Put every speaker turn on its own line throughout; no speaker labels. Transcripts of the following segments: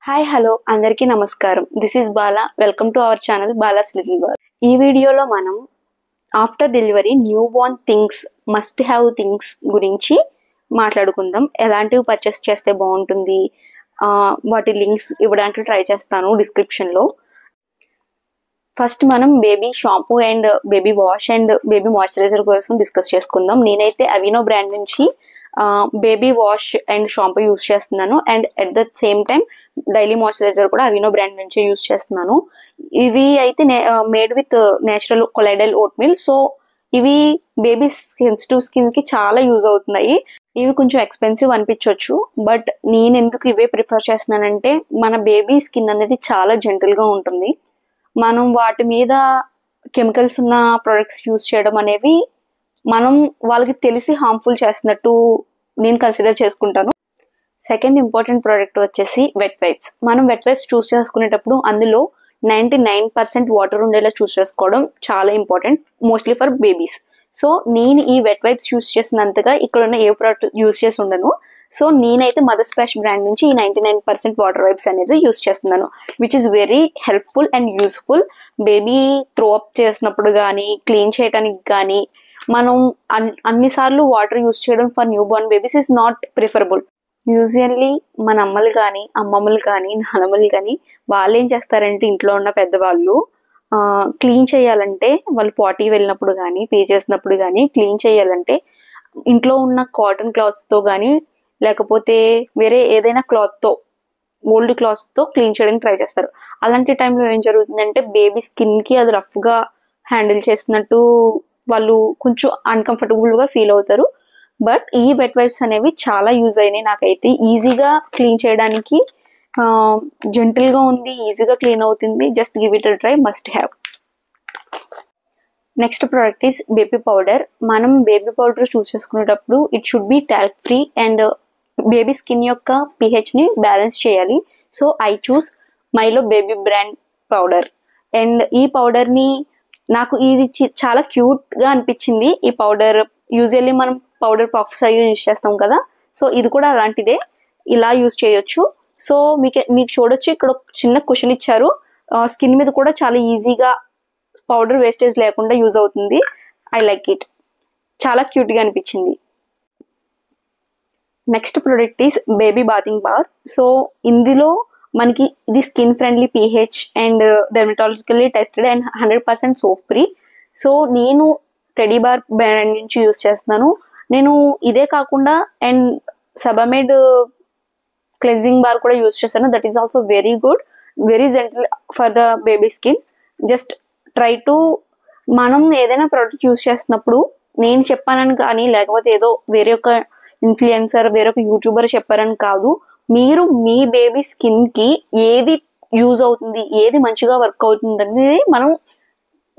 Hi hello అందరికీ నమస్కారం. This is Bala. Welcome to our channel Bala's little world. ఈ వీడియోలో మనం after delivery new Born things, must have things గురించి మాట్లాడుకుందాం. ఎలాంటివి పర్చేస్ చేస్తే బాగుంటుంది, వాటి లింక్స్ ఇవ్వడానికి ట్రై చేస్తాను డిస్క్రిప్షన్లో. ఫస్ట్ మనం baby shampoo and baby wash and baby moisturiser కోసం డిస్కస్ చేసుకుందాం. నేనైతే అవినో బ్రాండ్ నుంచి baby wash and shampoo use చేస్తున్నాను and at the same time daily moisturiser కూడా అవినో బ్రాండ్ నుంచి యూస్ చేస్తున్నాను. ఇవి అయితే made with natural colloidal oat meal. So ఇవి బేబీ సెన్సిటివ్ స్కిన్ కి చాలా యూజ్ అవుతున్నాయి. ఇవి కొంచెం ఎక్స్పెన్సివ్ అనిపించవచ్చు, బట్ నేను ఎందుకు ఇవే ప్రిఫర్ చేస్తున్నానంటే మన బేబీ స్కిన్ అనేది చాలా జెంటల్ గా ఉంటుంది. మనం వాటి మీద కెమికల్స్ ఉన్న ప్రొడక్ట్స్ యూజ్ చేయడం అనేవి మనం వాళ్ళకి తెలిసి హార్మ్ఫుల్ చేస్తున్నట్టు నేను కన్సిడర్ చేసుకుంటాను. సెకండ్ ఇంపార్టెంట్ ప్రోడక్ట్ వచ్చేసి వెట్ వైప్స్. మనం వెట్ వైప్స్ చూస్ చేసుకునేటప్పుడు అందులో 99% వాటర్ ఉండేలా చూస్ చేసుకోవడం చాలా important, mostly for babies. So నేను ఈ వెట్ వైప్స్ యూస్ చేసినంతగా ఇక్కడ ఉన్న ఏ ప్రోడక్ట్ యూస్ చేసి ఉండను. సో నేనైతే మదర్ స్ప్లాష్ బ్రాండ్ నుంచి ఈ 99% వాటర్ వైప్స్ అనేది యూస్ చేస్తున్నాను, which is very helpful and useful. Baby throw up చేసినప్పుడు కానీ క్లీన్ చేయడానికి కానీ మనం అన్నిసార్లు వాటర్ యూస్ చేయడం for new Born babies is not preferable. Usually మన అమ్మలు కానీ అమ్మమ్మలు కానీ నానమ్మలు కానీ వాళ్ళు ఏం చేస్తారంటే ఇంట్లో ఉన్న పెద్దవాళ్ళు క్లీన్ చేయాలంటే వాళ్ళు పార్టీ వెళ్ళినప్పుడు కానీ పే చేసినప్పుడు కానీ క్లీన్ చేయాలంటే ఇంట్లో ఉన్న కాటన్ క్లాత్స్తో కానీ లేకపోతే వేరే ఏదైనా క్లాత్తో, ఓల్డ్ క్లాత్స్తో క్లీన్ చేయడానికి ట్రై చేస్తారు. అలాంటి టైంలో ఏం జరుగుతుందంటే బేబీ స్కిన్కి అది రఫ్గా హ్యాండిల్ చేసినట్టు వాళ్ళు కొంచెం అన్కంఫర్టబుల్గా ఫీల్ అవుతారు. బట్ ఈ వెట్ వైప్స్ అనేవి చాలా యూజ్ అయినాయి నాకైతే. ఈజీగా క్లీన్ చేయడానికి జెంటిల్గా ఉంది, ఈజీగా క్లీన్ అవుతుంది. Just give it a try, must have. Next product is baby powder. మనం బేబీ పౌడర్ చూస్ చేసుకునేటప్పుడు it should be talc free and baby skin యొక్క pHని బ్యాలెన్స్ చేయాలి. So I choose Mylo baby brand powder. And ఈ పౌడర్ని నాకు ఇది చాలా క్యూట్గా అనిపించింది. ఈ పౌడర్ యూజువల్లీ మనం పౌడర్ పఫ్స్ అవి యూజ్ చేస్తాం కదా, సో ఇది కూడా అలాంటిదే, ఇలా యూజ్ చేయొచ్చు. సో మీకు చూడొచ్చు ఇక్కడ చిన్న కుషన్ ఇచ్చారు. స్కిన్ మీద కూడా చాలా ఈజీగా పౌడర్ వేస్టేజ్ లేకుండా యూజ్ అవుతుంది. ఐ లైక్ ఇట్, చాలా క్యూట్గా అనిపించింది. Next product is baby bathing bar. So ఇందులో మనకి ఇది skin friendly pH and dermatologically tested and 100% soap free. So నేను టెడీ బార్ బ్రాండ్ నుంచి యూజ్ చేస్తున్నాను. నేను ఇదే కాకుండా అండ్ సబామేడ్ క్లెన్జింగ్ బార్ కూడా యూజ్ చేస్తాను. That is also very good, very gentle for the baby skin. Just try to, మనం ఏదైనా ప్రోడక్ట్ యూజ్ చేస్తున్నప్పుడు నేను చెప్పానని కానీ లేకపోతే ఏదో వేరే ఒక ఇన్ఫ్లుయెన్సర్ వేరే ఒక యూట్యూబర్ చెప్పారని కాదు, మీరు మీ బేబీ స్కిన్కి ఏది యూజ్ అవుతుంది, ఏది మంచిగా వర్క్ అవుతుంది అనేది మనం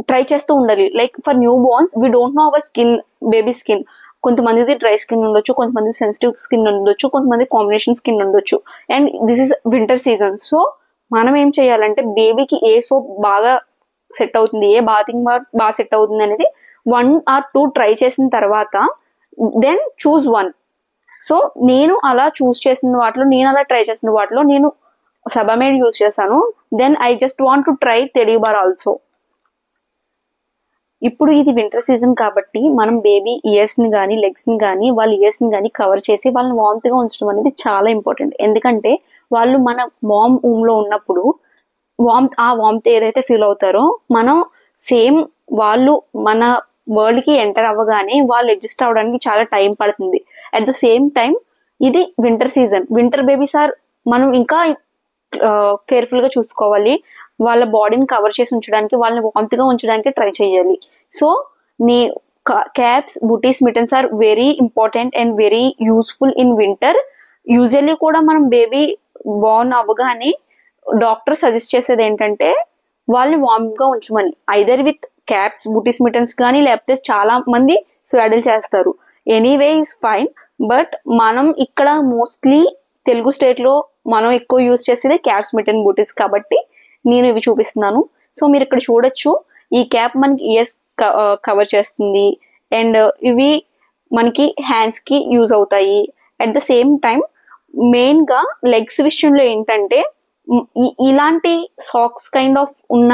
ట్రై చేస్తూ ఉండాలి. Like for newborns we don't know our skin, baby skin. కొంతమందిది డ్రై స్కిన్ ఉండొచ్చు, కొంతమంది సెన్సిటివ్ స్కిన్ ఉండొచ్చు, కొంతమంది కాంబినేషన్ స్కిన్ ఉండొచ్చు. And this is winter season. So మనం ఏం చేయాలంటే బేబీకి ఏ సోప్ బాగా సెట్ అవుతుంది, ఏ బాతింగ్ బాగా సెట్ అవుతుంది అనేది 1 or 2 ట్రై చేసిన తర్వాత దెన్ చూస్ 1. సో నేను అలా చూస్ చేసిన వాటిలో, నేను అలా ట్రై చేసిన వాటిలో నేను సబామేడ్ యూజ్ చేశాను. Then I just want to try teddy bar also. ఇప్పుడు ఇది వింటర్ సీజన్ కాబట్టి మనం బేబీ ఇయర్స్ని కానీ లెగ్స్ని కానీ వాళ్ళ ఇయర్స్ని కానీ కవర్ చేసి వాళ్ళని వామ్త్గా ఉంచడం అనేది చాలా ఇంపార్టెంట్. ఎందుకంటే వాళ్ళు మన మామ్ ఊమ్లో ఉన్నప్పుడు ఆ వామ్త్ ఏదైతే ఫీల్ అవుతారో మనం సేమ్ వాళ్ళు మన వరల్డ్కి ఎంటర్ అవ్వగానే వాళ్ళు అడ్జస్ట్ అవ్వడానికి చాలా టైం పడుతుంది. అట్ ద సేమ్ టైం ఇది winter season, winter babies are మనం ఇంకా కేర్ఫుల్గా చూసుకోవాలి. వాళ్ళ బాడీని కవర్ చేసి ఉంచడానికి, వాళ్ళని వామ్త్గా ఉంచడానికి ట్రై చేయాలి. So caps, booties, mittens are very important and very useful in winter. Usually కూడా మనం బేబీ బోర్న్ అవ్వగానే డాక్టర్ సజెస్ట్ చేసేది ఏంటంటే వాళ్ళని వామ్గా ఉంచమని, either with caps, booties, mittens కానీ లేకపోతే చాలా మంది స్వాడిల్ చేస్తారు. ఎనీవే ఈజ్ ఫైన్, బట్ మనం ఇక్కడ మోస్ట్లీ తెలుగు స్టేట్లో మనం ఎక్కువ యూజ్ చేసేది క్యాప్స్, మిటన్, బూటీస్ కాబట్టి నేను ఇవి చూపిస్తున్నాను. సో మీరు ఇక్కడ చూడొచ్చు, ఈ క్యాప్ మనకి ఇయర్స్ కవర్ చేస్తుంది అండ్ ఇవి మనకి హ్యాండ్స్కి యూజ్ అవుతాయి. అట్ ద సేమ్ టైం మెయిన్గా లెగ్స్ విషయంలో ఏంటంటే ఇలాంటి సాక్స్ కైండ్ ఆఫ్ ఉన్న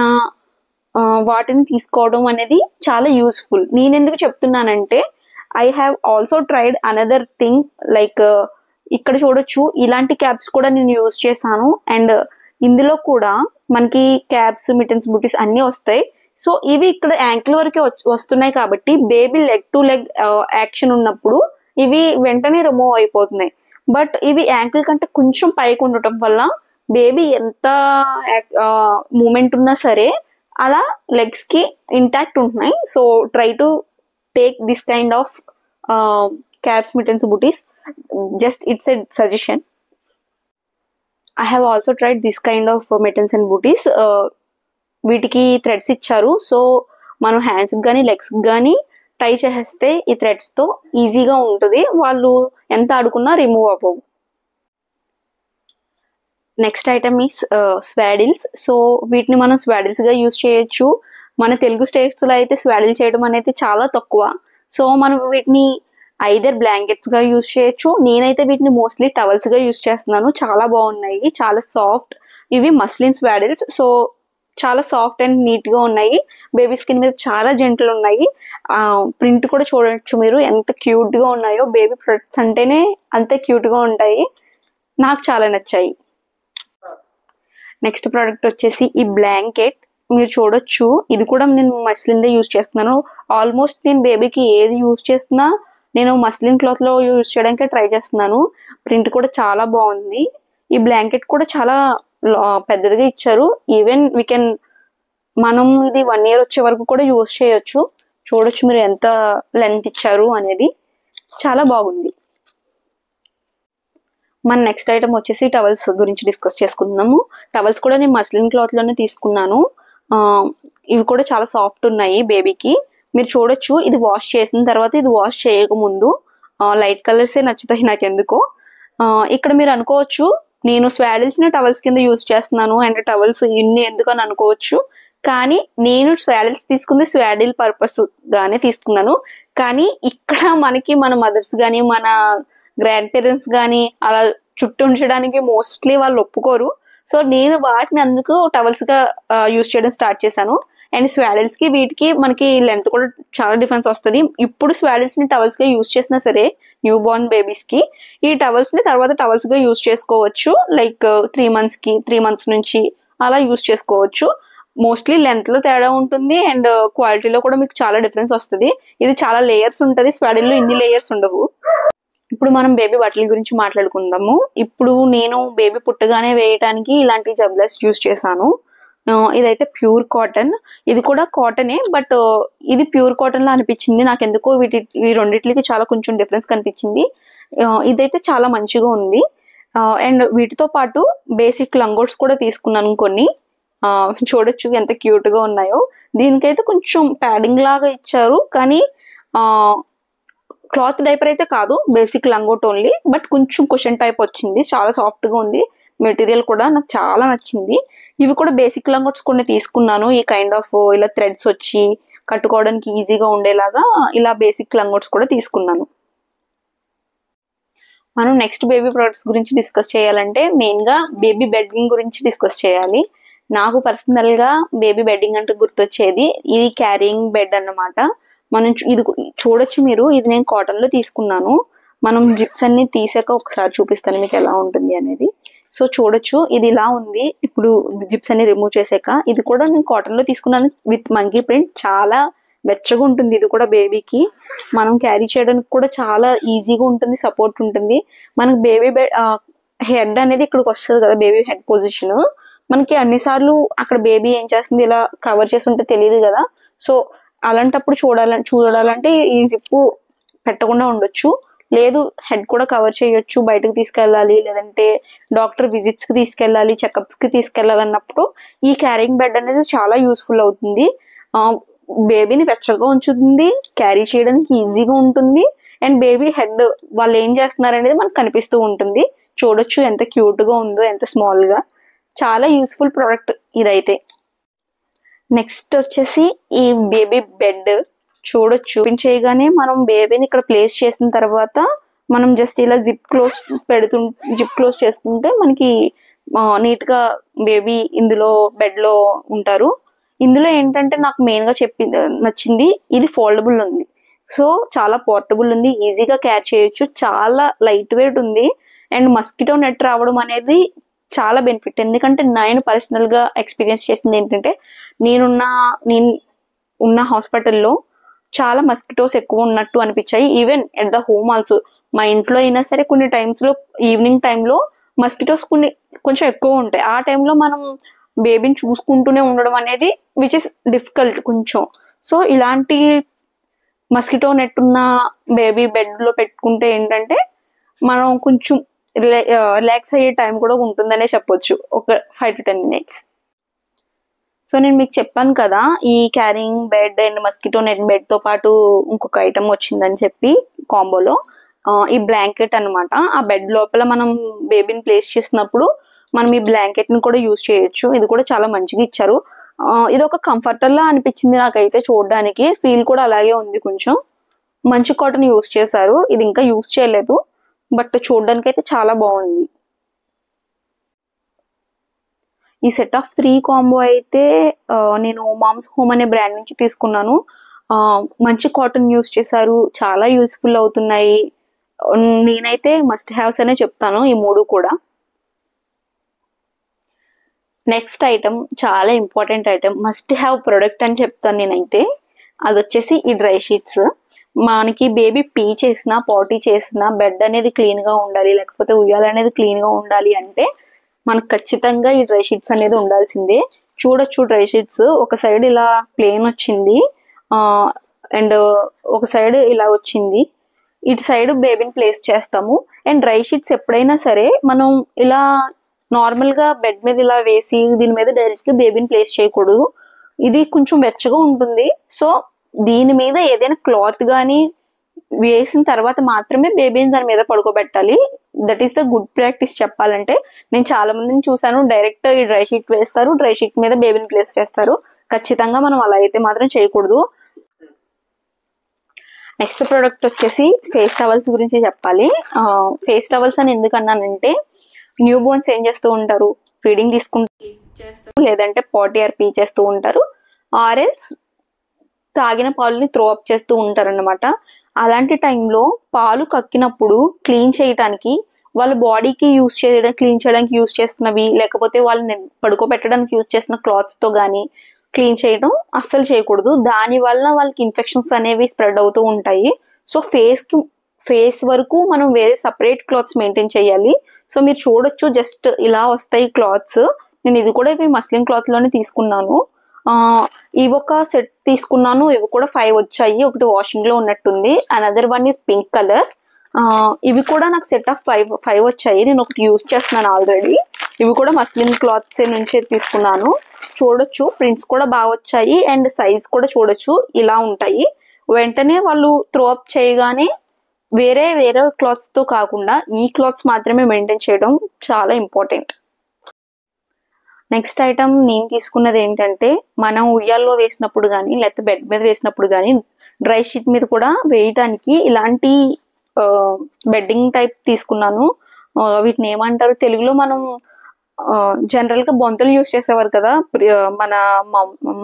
వాటిని తీసుకోవడం అనేది చాలా యూస్ఫుల్. నేను ఎందుకు చెప్తున్నానంటే I have also tried another thing like ఇక్కడ చూడొచ్చు ఇలాంటి క్యాప్స్ కూడా నేను యూజ్ చేశాను. అండ్ ఇందులో కూడా మనకి క్యాప్స్, మిటన్స్, బూటీస్ అన్నీ వస్తాయి. సో ఇవి ఇక్కడ యాంకిల్ వరకే వస్తున్నాయి కాబట్టి baby leg to leg action ఉన్నప్పుడు ఇవి వెంటనే రిమూవ్ అయిపోతున్నాయి. బట్ ఇవి యాంకిల్ కంటే కొంచెం పైకి ఉండటం వల్ల బేబీ ఎంత మూమెంట్ ఉన్నా సరే అలా లెగ్స్ కి ఇంటాక్ట్ ఉంటున్నాయి. So try to take this kind of caps, mittens, booties. Just it's a suggestion. I have also tried this kind of mittens and booties. వీటికి థ్రెడ్స్ ఇచ్చారు. సో మనం హ్యాండ్స్కి కానీ లెగ్స్కి కానీ టై చేసేస్తే ఈ థ్రెడ్స్తో ఈజీగా ఉంటుంది. వాళ్ళు ఎంత ఆడుకున్నా రిమూవ్ అవ్వవు. Next item is swaddles. So వీటిని మనం స్వాడిల్స్గా యూజ్ చేయొచ్చు. మన తెలుగు స్టేట్స్లో అయితే స్వాడిల్ చేయడం అనేది చాలా తక్కువ. సో మనం వీటిని ఐదర్ బ్లాంకెట్స్గా యూజ్ చేయొచ్చు. నేనైతే వీటిని మోస్ట్లీ టవల్స్గా యూజ్ చేస్తున్నాను. చాలా బాగున్నాయి, చాలా సాఫ్ట్. ఇవి మస్లిన్ స్వాడిల్స్. సో చాలా సాఫ్ట్ అండ్ నీట్గా ఉన్నాయి. బేబీ స్కిన్ మీద చాలా జెంటల్ ఉన్నాయి. ప్రింట్ కూడా చూడొచ్చు మీరు ఎంత క్యూట్గా ఉన్నాయో. బేబీ ప్రొడక్ట్స్ అంటేనే అంతే క్యూట్గా ఉంటాయి. నాకు చాలా నచ్చాయి. నెక్స్ట్ ప్రోడక్ట్ వచ్చేసి ఈ బ్లాంకెట్. మీరు చూడొచ్చు ఇది కూడా నేను మస్లిన్దే యూజ్ చేస్తున్నాను. ఆల్మోస్ట్ నేను బేబీకి ఏది యూజ్ చేస్తున్నా నేను మస్లిన్ క్లాత్లో యూజ్ చేయడానికి ట్రై చేస్తున్నాను. ప్రింట్ కూడా చాలా బాగుంది. ఈ బ్లాంకెట్ కూడా చాలా పెద్దదిగా ఇచ్చారు. ఈవెన్ మనం ఇది 1 year వచ్చే వరకు కూడా యూజ్ చేయొచ్చు. చూడొచ్చు మీరు ఎంత లెంత్ ఇచ్చారు అనేది. చాలా బాగుంది. మన నెక్స్ట్ ఐటమ్ వచ్చేసి టవల్స్ గురించి డిస్కస్ చేసుకుందాము. టవల్స్ కూడా నేను మస్లిన్ క్లాత్లోనే తీసుకున్నాను. ఇవి కూడా చాలా సాఫ్ట్ ఉన్నాయి బేబీకి. మీరు చూడొచ్చు ఇది వాష్ చేసిన తర్వాత ఇది వాష్ చేయకముందు లైట్ కలర్సే నచ్చుతాయి నాకు ఎందుకో. ఇక్కడ మీరు అనుకోవచ్చు నేను స్వాడిల్స్ని టవల్స్ కింద యూజ్ చేస్తున్నాను అండ్ టవల్స్ ఇన్ని ఎందుకు అని అనుకోవచ్చు. కానీ నేను స్వాడిల్స్ తీసుకుంది స్వాడిల్ పర్పస్ గానే తీసుకున్నాను. కానీ ఇక్కడ మనకి మన మదర్స్ కానీ మన గ్రాండ్ పేరెంట్స్ కానీ అలా చుట్టూ ఉంచడానికి మోస్ట్లీ వాళ్ళు ఒప్పుకోరు. సో నేను వాటిని అందుకు టవల్స్ గా యూజ్ చేయడం స్టార్ట్ చేశాను. అండ్ స్వాడిల్స్ కి వీటికి మనకి లెంత్ కూడా చాలా డిఫరెన్స్ వస్తుంది. ఇప్పుడు స్వాడిల్స్ ని టవల్స్ గా యూజ్ చేసినా సరే న్యూ బోర్న్ బేబీస్ కి ఈ టవల్స్ ని తర్వాత టవల్స్ గా యూజ్ చేసుకోవచ్చు. లైక్ 3 months నుంచి అలా యూజ్ చేసుకోవచ్చు. మోస్ట్లీ లెంత్ లో తేడా ఉంటుంది అండ్ క్వాలిటీలో కూడా మీకు చాలా డిఫరెన్స్ వస్తుంది. ఇది చాలా లేయర్స్ ఉంటుంది. స్వాడిల్లో ఇన్ని లేయర్స్ ఉండవు. ఇప్పుడు మనం బేబీ బట్టల గురించి మాట్లాడుకుందాము. ఇప్పుడు నేను బేబీ పుట్టగానే వేయటానికి ఇలాంటి జబ్లెస్ యూజ్ చేశాను. ఇదైతే ప్యూర్ కాటన్. ఇది కూడా కాటనే, బట్ ఇది ప్యూర్ కాటన్ లా అనిపించింది నాకు ఎందుకో. ఈ రెండిట్లకి చాలా కొంచెం డిఫరెన్స్ కనిపించింది. ఇదైతే చాలా మంచిగా ఉంది. అండ్ వీటితో పాటు బేసిక్ లంగోట్స్ కూడా తీసుకున్నాను కొన్ని. చూడొచ్చు ఎంత క్యూట్ గా ఉన్నాయో. దీనికైతే కొంచెం ప్యాడింగ్ లాగా ఇచ్చారు, కానీ క్లాత్ డైపర్ అయితే కాదు, బేసిక్ లంగోట్ ఓన్లీ. బట్ కొంచెం కుషన్ టైప్ వచ్చింది. చాలా సాఫ్ట్ గా ఉంది. మెటీరియల్ కూడా నాకు చాలా నచ్చింది. ఇవి కూడా బేసిక్ లంగోట్స్ కొన్ని తీసుకున్నాను. ఈ కైండ్ ఆఫ్ ఇలా థ్రెడ్స్ వచ్చి కట్టుకోవడానికి ఈజీగా ఉండేలాగా ఇలా బేసిక్ లంగోట్స్ కూడా తీసుకున్నాను. మనం నెక్స్ట్ బేబీ ప్రొడక్ట్స్ గురించి డిస్కస్ చేయాలంటే మెయిన్ గా బేబీ బెడ్డింగ్ గురించి డిస్కస్ చేయాలి. నాకు పర్సనల్ గా బేబీ బెడ్డింగ్ అంటే గుర్తొచ్చేది ఇది క్యారింగ్ బెడ్ అన్నమాట. మనం ఇది చూడొచ్చు మీరు. ఇది నేను కాటన్ లో తీసుకున్నాను. మనం జిప్స్ అన్ని తీసాక ఒకసారి చూపిస్తాను మీకు ఎలా ఉంటుంది అనేది. సో చూడొచ్చు ఇది ఇలా ఉంది. ఇప్పుడు జిప్స్ అన్ని రిమూవ్ చేసాక ఇది కూడా నేను కాటన్ లో తీసుకున్నాను విత్ మంకీ ప్రింట్. చాలా వెచ్చగా ఉంటుంది. ఇది కూడా బేబీకి మనం క్యారీ చేయడానికి కూడా చాలా ఈజీగా ఉంటుంది, సపోర్ట్ ఉంటుంది. మనకి బేబీ హెడ్ అనేది ఇక్కడికి వస్తుంది కదా, బేబీ హెడ్ పొజిషన్. మనకి అన్నిసార్లు అక్కడ బేబీ ఏం చేస్తుంది ఇలా కవర్ చేసి ఉంటే తెలియదు కదా. సో అలాంటప్పుడు చూడాలంటే ఈ జిప్పు పెట్టకుండా ఉండొచ్చు. లేదు హెడ్ కూడా కవర్ చేయొచ్చు, బయటకు తీసుకెళ్ళాలి, లేదంటే డాక్టర్ విజిట్స్ కి తీసుకెళ్ళాలి, చెకప్స్ కి తీసుకెళ్ళాలన్నప్పుడు ఈ క్యారింగ్ బెడ్ అనేది చాలా యూస్ఫుల్ అవుతుంది. బేబీని వెచ్చగా ఉంచుతుంది, క్యారీ చేయడానికి ఈజీగా ఉంటుంది. అండ్ బేబీ హెడ్ వాళ్ళు ఏం చేస్తున్నారు అనేది మనకు కనిపిస్తూ ఉంటుంది. చూడొచ్చు ఎంత క్యూట్ గా ఉందో, ఎంత స్మాల్ గా. చాలా యూస్ఫుల్ ప్రోడక్ట్ ఇదైతే. నెక్స్ట్ వచ్చేసి ఈ బేబీ బెడ్. చూడొచ్చు చేయగానే మనం బేబీని ఇక్కడ ప్లేస్ చేసిన తర్వాత మనం జస్ట్ ఇలా జిప్ క్లోజ్ చేసుకుంటే మనకి నీట్ గా బేబీ ఇందులో బెడ్ లో ఉంటారు. ఇందులో ఏంటంటే నాకు మెయిన్ గా నచ్చింది, ఇది ఫోల్డబుల్ ఉంది. సో చాలా పోర్టబుల్ ఉంది, ఈజీగా క్యారీ చేయొచ్చు, చాలా లైట్ వెయిట్ ఉంది. అండ్ మస్కిటో నెట్ రావడం అనేది చాలా బెనిఫిట్. ఎందుకంటే నేను పర్సనల్ గా ఎక్స్పీరియన్స్ చేసింది ఏంటంటే, నేను ఉన్న హాస్పిటల్లో చాలా మస్కిటోస్ ఎక్కువ ఉన్నట్టు అనిపించాయి. Even at the home also, మా ఇంట్లో అయినా సరే కొన్ని టైమ్స్ లో ఈవినింగ్ టైంలో మస్కిటోస్ కొంచెం ఎక్కువ ఉంటాయి. ఆ టైంలో మనం బేబీని చూసుకుంటూనే ఉండడం అనేది విచ్ ఇస్ డిఫికల్ట్ కొంచెం. సో ఇలాంటి మస్కిటో నెట్ ఉన్న బేబీ బెడ్ లో పెట్టుకుంటే ఏంటంటే మనం కొంచెం రిలాక్స్ అయ్యే టైం కూడా ఉంటుందనే చెప్పొచ్చు, ఒక 5 to 10 minutes. సో నేను మీకు చెప్పాను కదా, ఈ carrying bed and mosquito net bed తో పాటు ఇంకొక ఐటమ్ వచ్చిందని చెప్పి కాంబోలో, ఈ బ్లాంకెట్ అనమాట. ఆ బెడ్ లోపల మనం బేబీని ప్లేస్ చేసినప్పుడు మనం ఈ బ్లాంకెట్ ని కూడా యూజ్ చేయొచ్చు. ఇది కూడా చాలా మంచిగా ఇచ్చారు. ఇది ఒక కంఫర్టర్ లా అనిపించింది నాకైతే, చూడడానికి ఫీల్ కూడా అలాగే ఉంది. కొంచెం మంచి కాటన్ యూజ్ చేశారు. ఇది ఇంకా యూజ్ చేయలేదు, బట్ చూడడానికి అయితే చాలా బాగుంది. ఈ సెట్ ఆఫ్ 3 కాంబో అయితే నేను మామ్స్ హోమ్ అనే బ్రాండ్ నుంచి తీసుకున్నాను. మంచి కాటన్ యూజ్ చేశారు, చాలా యూస్ఫుల్ అవుతున్నాయి. నేనైతే మస్ట్ హ్యావ్స్ అనే చెప్తాను ఈ 3 కూడా. నెక్స్ట్ ఐటమ్ చాలా important item, must have product అని చెప్తాను నేనైతే. అది వచ్చేసి ఈ డ్రై షీట్స్. మనకి బేబీ పీ చేసినా పాటీ చేసినా బెడ్ అనేది క్లీన్ గా ఉండాలి, లేకపోతే ఉయ్యాల అనేది క్లీన్ గా ఉండాలి అంటే మనకు ఖచ్చితంగా ఈ డ్రై షీట్స్ అనేది ఉండాల్సిందే. చూడొచ్చు డ్రై షీట్స్, ఒక సైడ్ ఇలా ప్లేన్ వచ్చింది, అండ్ ఒక సైడ్ ఇలా వచ్చింది. ఇటు సైడ్ బేబీని ప్లేస్ చేస్తాము. అండ్ డ్రై షీట్స్ ఎప్పుడైనా సరే మనం ఇలా నార్మల్ గా బెడ్ మీద ఇలా వేసి దీని మీద డైరెక్ట్ గా బేబీని ప్లేస్ చేయకూడదు. ఇది కొంచెం వెచ్చగా ఉంటుంది. సో దీని మీద ఏదైనా క్లాత్ గానీ వేసిన తర్వాత మాత్రమే బేబీని దాని మీద పడుకోబెట్టాలి. That is the good practice చెప్పాలంటే. నేను చాలా మందిని చూసాను, డైరెక్ట్ ఈ డ్రై షీట్ వేస్తారు, డ్రై షీట్ మీద బేబీని ప్లేస్ చేస్తారు. ఖచ్చితంగా మనం అలా అయితే మాత్రం చేయకూడదు. నెక్స్ట్ ప్రోడక్ట్ వచ్చేసి ఫేస్ టవల్స్ గురించి చెప్పాలి. ఫేస్ టవల్స్ అని ఎందుకన్నానంటే, న్యూ బోర్న్స్ ఏం చేస్తూ ఉంటారు, ఫీడింగ్ తీసుకుంటూ లేదంటే పాటీ ఆర్ పీ చేస్తూ ఉంటారు, ఆర్ఎల్స్ తాగిన పాలుని త్రో అప్ చేస్తూ ఉంటారు అన్నమాట. అలాంటి టైంలో పాలు కక్కినప్పుడు క్లీన్ చేయడానికి, వాళ్ళ బాడీకి క్లీన్ చేయడానికి యూజ్ చేస్తున్నవి, లేకపోతే వాళ్ళని పడుకోబెట్టడానికి యూజ్ చేసిన క్లాత్స్ తో గానీ క్లీన్ చేయడం అస్సలు చేయకూడదు. దాని వల్ల వాళ్ళకి ఇన్ఫెక్షన్స్ అనేవి స్ప్రెడ్ అవుతూ ఉంటాయి. సో ఫేస్ వరకు మనం వేరే సపరేట్ క్లాత్స్ మెయింటైన్ చేయాలి. సో మీరు చూడొచ్చు, జస్ట్ ఇలా వస్తాయి క్లాత్స్. నేను ఇది కూడా ఇవి మస్లిన్ క్లాత్ లోనే తీసుకున్నాను. ఇవి ఒక సెట్ తీసుకున్నాను, ఇవి కూడా 5 వచ్చాయి. ఒకటి వాషింగ్ లో ఉన్నట్టుంది, another one is pink colour. ఇవి కూడా నాకు సెట్ ఆఫ్ 5 వచ్చాయి. నేను ఒకటి యూజ్ చేస్తున్నాను ఆల్రెడీ. ఇవి కూడా మస్లిన్ క్లాత్స్ నుంచి తీసుకున్నాను. చూడొచ్చు ప్రింట్స్ కూడా బాగా వచ్చాయి, అండ్ సైజ్ కూడా చూడొచ్చు ఇలా ఉంటాయి. వెంటనే వాళ్ళు త్రో అప్ చేయగానే వేరే క్లాత్స్ తో కాకుండా ఈ క్లాత్స్ మాత్రమే మెయింటైన్ చేయడం చాలా ఇంపార్టెంట్. నెక్స్ట్ ఐటమ్ నేను తీసుకున్నది ఏంటంటే, మనం ఉయ్యాల్లో వేసినప్పుడు కానీ లేకపోతే బెడ్ మీద వేసినప్పుడు కానీ డ్రై షీట్ మీద కూడా వేయడానికి ఇలాంటి బెడ్డింగ్ టైప్ తీసుకున్నాను. వీటిని ఏమంటారు తెలుగులో, మనం జనరల్ గా బొంతలు యూజ్ చేసేవారు కదా మన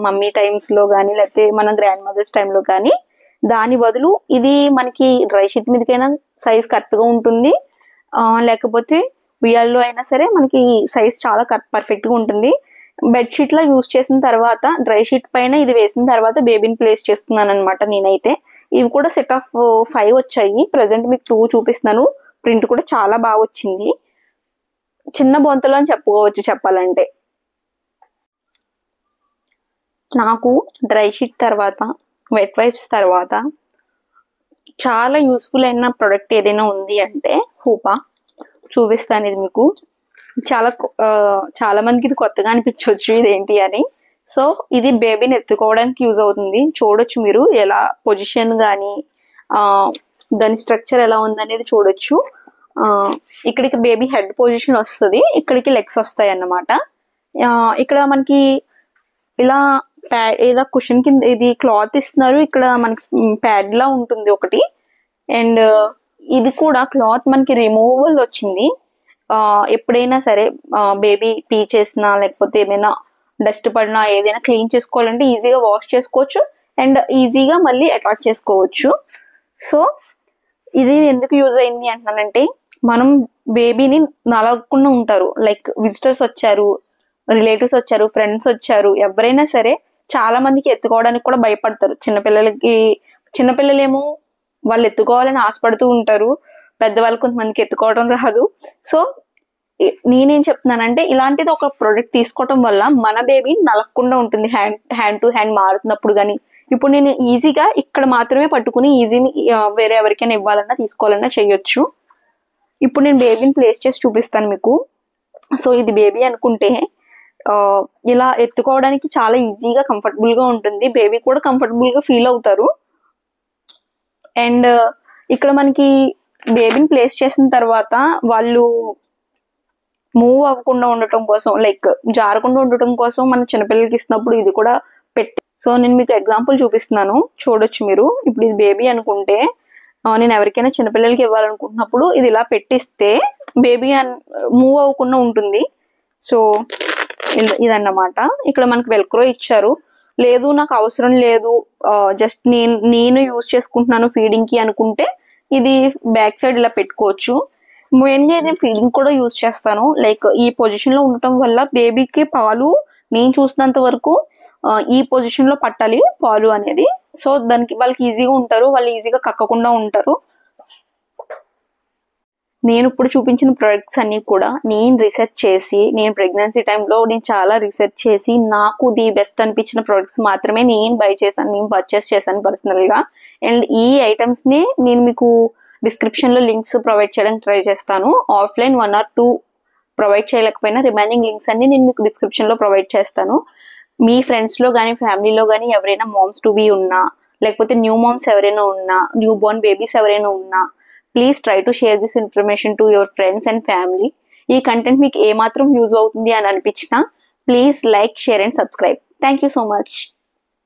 మమ్మీ టైమ్స్ లో కానీ లేకపోతే మన గ్రాండ్ మదర్స్ టైంలో కానీ. దాని బదులు ఇది మనకి డ్రై షీట్ మీదకైనా సైజ్ కరెక్ట్ గా ఉంటుంది, లేకపోతే ఉయ్యాల్లో అయినా సరే మనకి సైజ్ చాలా పర్ఫెక్ట్ గా ఉంటుంది. బెడ్షీట్ లా యూజ్ చేసిన తర్వాత డ్రై షీట్ పైన ఇది వేసిన తర్వాత బేబీని ప్లేస్ చేస్తున్నాను అనమాట నేనైతే. ఇవి కూడా సెట్ ఆఫ్ 5 వచ్చాయి. ప్రెసెంట్ మీకు 2 చూపిస్తున్నాను. ప్రింట్ కూడా చాలా బాగా వచ్చింది, చిన్న బొంతలు అని చెప్పుకోవచ్చు చెప్పాలంటే. నాకు డ్రై షీట్ తర్వాత వెట్ వైప్స్ తర్వాత చాలా యూస్ఫుల్ అయిన ప్రొడక్ట్ ఏదైనా ఉంది అంటే హూపా. చూపిస్తాను ఇది మీకు. చాలా మందికి ఇది కొత్తగా అనిపించవచ్చు ఇదేంటి అని. సో ఇది బేబీని ఎత్తుకోవడానికి యూజ్ అవుతుంది. చూడొచ్చు మీరు ఎలా పొజిషన్ కానీ దాని స్ట్రక్చర్ ఎలా ఉందనేది చూడొచ్చు. ఇక్కడికి బేబీ హెడ్ పొజిషన్ వస్తుంది, ఇక్కడికి లెగ్స్ వస్తాయి అన్నమాట. ఇక్కడ మనకి ఇలా ఏదో కుషన్ కింద ఇది క్లాత్ ఇస్తున్నారు, ఇక్కడ మనకి ప్యాడ్ లా ఉంటుంది ఒకటి. అండ్ ఇది కూడా క్లాత్ మనకి రిమూవబుల్ వచ్చింది. ఎప్పుడైనా సరే బేబీ పీ చేసినా లేకపోతే ఏమైనా డస్ట్ పడినా ఏదైనా క్లీన్ చేసుకోవాలంటే ఈజీగా వాష్ చేసుకోవచ్చు అండ్ ఈజీగా మళ్ళీ అటాచ్ చేసుకోవచ్చు. సో ఇది ఎందుకు యూజ్ అయింది అంటున్నానంటే, మనం బేబీని నలగకుండా ఉంటారు, లైక్ విజిటర్స్ వచ్చారు, రిలేటివ్స్ వచ్చారు, ఫ్రెండ్స్ వచ్చారు, ఎవరైనా సరే చాలా మందికి ఎత్తుకోవడానికి కూడా భయపడతారు. చిన్నపిల్లలేమో వాళ్ళు ఎత్తుకోవాలని ఆశపడుతూ ఉంటారు, పెద్దవాళ్ళు కొంతమందికి ఎత్తుకోవడం రాదు. సో నేనేం చెప్తున్నానంటే, ఇలాంటిది ఒక ప్రోడక్ట్ తీసుకోవడం వల్ల మన బేబీ నలగకుండా ఉంటుంది హ్యాండ్ టు హ్యాండ్ మారుతున్నప్పుడు. కానీ ఇప్పుడు నేను ఈజీగా ఇక్కడ మాత్రమే పట్టుకుని ఈజీని వేరే ఎవరికైనా ఇవ్వాలన్నా తీసుకోవాలన్నా చేయొచ్చు. ఇప్పుడు నేను బేబీని ప్లేస్ చేసి చూపిస్తాను మీకు. సో ఇది బేబీ అనుకుంటే ఇలా ఎత్తుకోవడానికి చాలా ఈజీగా కంఫర్టబుల్గా ఉంటుంది, బేబీ కూడా కంఫర్టబుల్గా ఫీల్ అవుతారు. అండ్ ఇక్కడ మనకి బేబీని ప్లేస్ చేసిన తర్వాత వాళ్ళు మూవ్ అవ్వకుండా ఉండటం కోసం, లైక్ జారకుండా ఉండటం కోసం మన చిన్నపిల్లలకి ఇస్తున్నప్పుడు ఇది కూడా పెట్టి, సో నేను మీకు ఎగ్జాంపుల్ చూపిస్తున్నాను, చూడొచ్చు మీరు. ఇప్పుడు ఇది బేబీ అనుకుంటే నేను ఎవరికైనా చిన్నపిల్లలకి ఇవ్వాలనుకుంటున్నప్పుడు ఇది ఇలా పెట్టిస్తే బేబీ మూవ్ అవ్వకుండా ఉంటుంది. సో ఇదన్నమాట. ఇక్కడ మనకి వెల్క్రో ఇచ్చారు. లేదు నాకు అవసరం లేదు, జస్ట్ నేను యూజ్ చేసుకుంటున్నాను ఫీడింగ్ కి అనుకుంటే ఇది బ్యాక్ సైడ్ ఇలా పెట్టుకోవచ్చు. మెయిన్గా నేను ఫీడింగ్ కూడా యూజ్ చేస్తాను. లైక్ ఈ పొజిషన్ లో ఉండటం వల్ల బేబీకి పాలు నేను చూసినంత వరకు ఈ పొజిషన్ లో పట్టాలి పాలు అనేది. సో దానికి వాళ్ళకి ఈజీగా ఉంటారు, వాళ్ళు ఈజీగా కక్కకుండా ఉంటారు. నేను ఇప్పుడు చూపించిన ప్రొడక్ట్స్ అన్ని కూడా నేను రీసెర్చ్ చేసి, నేను ప్రెగ్నెన్సీ టైంలో నేను చాలా రీసెర్చ్ చేసి నాకు ది బెస్ట్ అనిపించిన ప్రొడక్ట్స్ మాత్రమే నేను బై చేశాను, నేను పర్చేస్ చేశాను పర్సనల్గా. అండ్ ఈ ఐటమ్స్ ని నేను మీకు డిస్క్రిప్షన్ లో లింక్స్ ప్రొవైడ్ చేయడానికి ట్రై చేస్తాను. ఆఫ్లైన్ 1 or 2 ప్రొవైడ్ చేయలేకపోయినా రిమైనింగ్ లింక్స్ అన్ని నేను మీకు డిస్క్రిప్షన్ లో ప్రొవైడ్ చేస్తాను. మీ ఫ్రెండ్స్ లో కానీ ఫ్యామిలీలో కానీ ఎవరైనా మామ్స్ టు బీ ఉన్నా, లేకపోతే న్యూ మామ్స్ ఎవరైనా ఉన్నా, న్యూ బోర్న్ బేబీస్ ఎవరైనా ఉన్నా, please try to share this information to your friends and family. ఈ కంటెంట్ మీకు ఏమాత్రం యూజ్ అవుతుంది అని అనిపించినా please like, share and subscribe. Thank you so much.